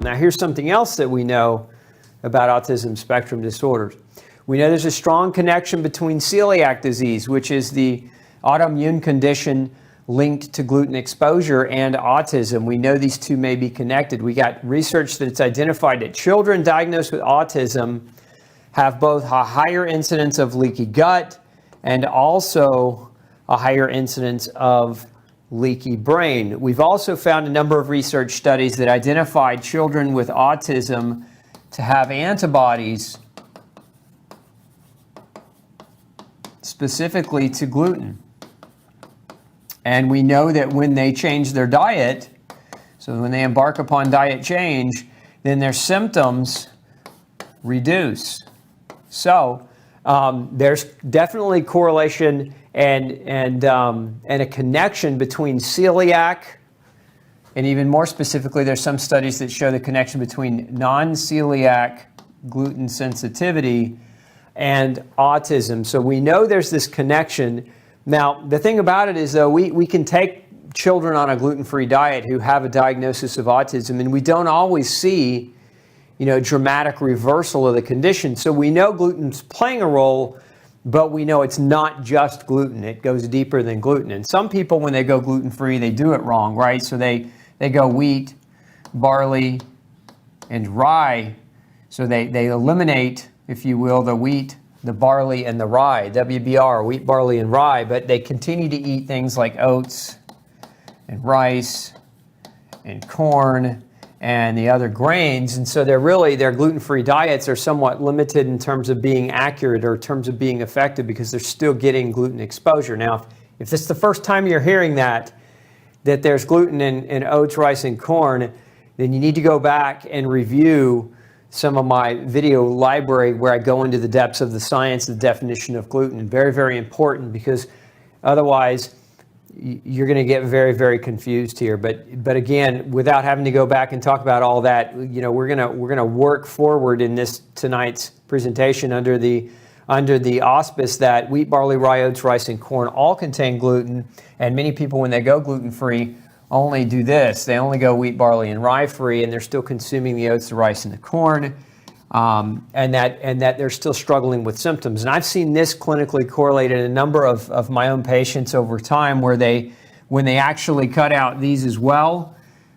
Now, here's something else that we know about autism spectrum disorders. We know there's a strong connection between celiac disease, which is the autoimmune condition linked to gluten exposure, and autism. We know these two may be connected. We got research that's identified that children diagnosed with autism have both a higher incidence of leaky gut and also a higher incidence of leaky brain. We've also found a number of research studies that identified children with autism to have antibodies specifically to gluten. And we know that when they change their diet, so when they embark upon diet change, then their symptoms reduce. So there's definitely correlation and a connection between celiac, and even more specifically, there's some studies that show the connection between non-celiac gluten sensitivity and autism. So we know there's this connection. Now, the thing about it is, though, we can take children on a gluten-free diet who have a diagnosis of autism, and we don't always see, dramatic reversal of the condition. So we know gluten's playing a role, but we know it's not just gluten. It goes deeper than gluten. And some people, when they go gluten-free, they do it wrong, right? So they go wheat, barley, and rye. So they eliminate, if you will, the wheat, the barley, and the rye, WBR, wheat, barley, and rye, but they continue to eat things like oats and rice and corn and the other grains. And so their gluten-free diets are somewhat limited in terms of being accurate or in terms of being effective, because they're still getting gluten exposure. Now, if this is the first time you're hearing that there's gluten in oats, rice, and corn, then you need to go back and review some of my video library where I go into the depths of the science, the definition of gluten. Very, very important, because otherwise you're going to get very, very confused here. But again, without having to go back and talk about all that, we're going to work forward in this tonight's presentation under the auspice that wheat, barley, rye, oats, rice, and corn all contain gluten. And many people, when they go gluten-free, only do this. They only go wheat, barley, and rye free, and they're still consuming the oats, the rice, and the corn, and that they're still struggling with symptoms. And I've seen this clinically correlated in a number of my own patients over time, where when they actually cut out these as well,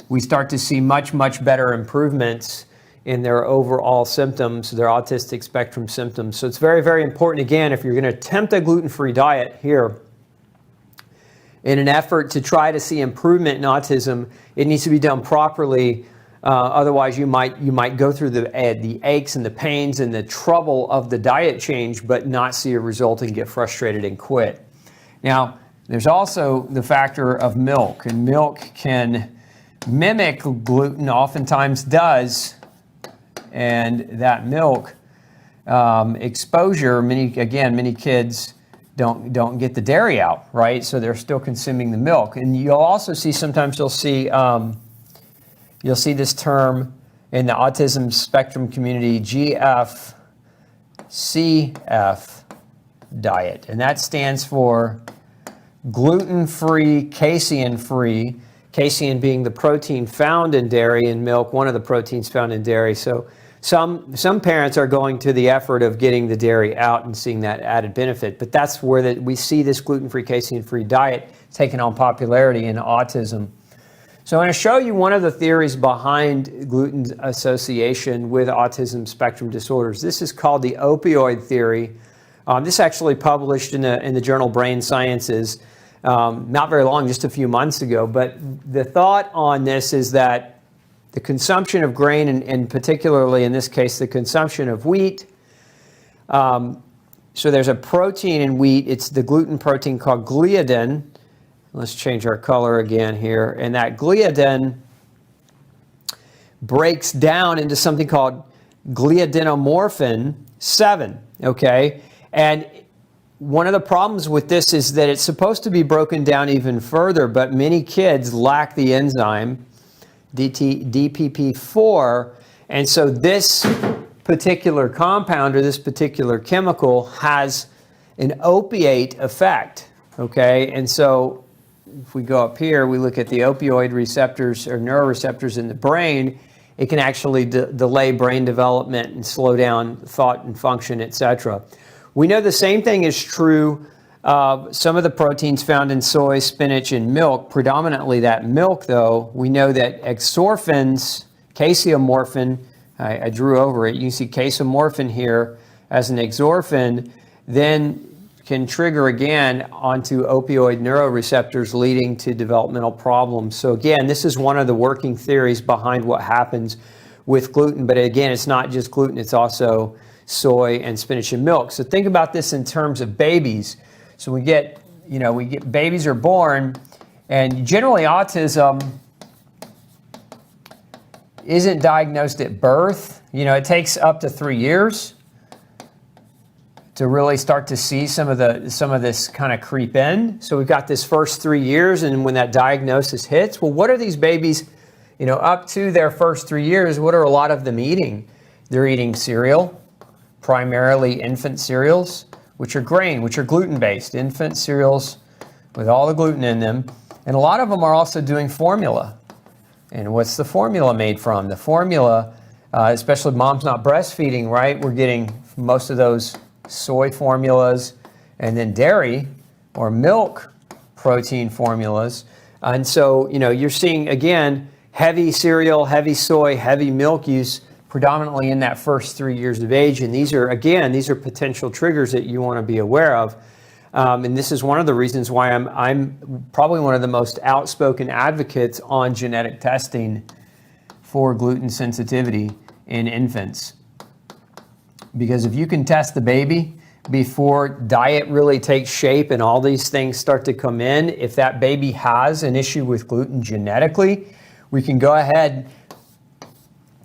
we start to see much, much better improvements in their overall symptoms, their autistic spectrum symptoms. So it's very, very important, again, if you're going to attempt a gluten-free diet here, in an effort to try to see improvement in autism, it needs to be done properly. Otherwise, you might go through the aches and the pains and the trouble of the diet change, but not see a result and get frustrated and quit. Now, there's also the factor of milk, and milk can mimic gluten, oftentimes does, and that milk exposure, many kids don't get the dairy out, right? So they're still consuming the milk. And you'll also see, sometimes you'll see this term in the autism spectrum community, GFCF diet. And that stands for gluten-free, casein-free, casein being the protein found in dairy and milk, one of the proteins found in dairy. So some parents are going to the effort of getting the dairy out and seeing that added benefit. But that's where we see this gluten-free, casein-free diet taking on popularity in autism. So I'm going to show you one of the theories behind gluten's association with autism spectrum disorders. This is called the opioid theory. This is actually published in the journal Brain Sciences not very long, just a few months ago. But the thought on this is that the consumption of grain, and particularly in this case, the consumption of wheat. So there's a protein in wheat. It's the gluten protein called gliadin. Let's change our color again here. And that gliadin breaks down into something called gliadinomorphin 7, okay? And one of the problems with this is that it's supposed to be broken down even further, but many kids lack the enzyme DPP4, and so this particular compound or this particular chemical has an opiate effect, okay? And so if we go up here, we look at the opioid receptors or neuroreceptors in the brain, it can actually delay brain development and slow down thought and function, etc. We know the same thing is true of some of the proteins found in soy, spinach, and milk. Predominantly that milk, though, we know that exorphins, casomorphin, I drew over it, you can see casomorphin here as an exorphin, then can trigger again onto opioid neuroreceptors, leading to developmental problems. So again, this is one of the working theories behind what happens with gluten. But again, it's not just gluten, it's also soy and spinach and milk. So think about this in terms of babies. So we get babies are born, and generally autism isn't diagnosed at birth. It takes up to 3 years to really start to see some of this kind of creep in. So we've got this first 3 years, and when that diagnosis hits, well, what are these babies, up to their first 3 years, what are a lot of them eating? They're eating cereal, primarily infant cereals, which are grain, which are gluten-based, infant cereals with all the gluten in them. And a lot of them are also doing formula. And what's the formula made from? The formula, especially mom's not breastfeeding, right? We're getting most of those soy formulas, and then dairy or milk protein formulas. And so, you're seeing, again, heavy cereal, heavy soy, heavy milk use predominantly in that first 3 years of age. And these are potential triggers that you want to be aware of. And this is one of the reasons why I'm probably one of the most outspoken advocates on genetic testing for gluten sensitivity in infants. Because if you can test the baby before diet really takes shape and all these things start to come in, if that baby has an issue with gluten genetically, we can go ahead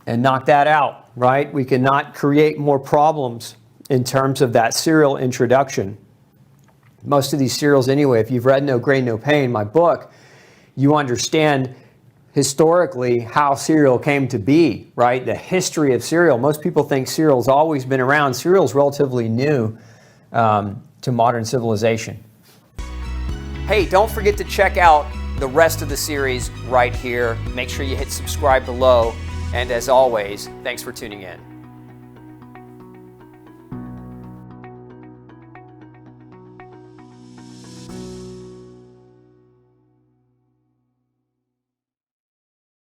and knock that out, right? We cannot create more problems in terms of that cereal introduction. Most of these cereals anyway, if you've read No Grain, No Pain, my book, you understand historically how cereal came to be, right? The history of cereal. Most people think cereal's always been around. Cereal's relatively new to modern civilization. Hey, don't forget to check out the rest of the series right here. Make sure you hit subscribe below. And as always, thanks for tuning in.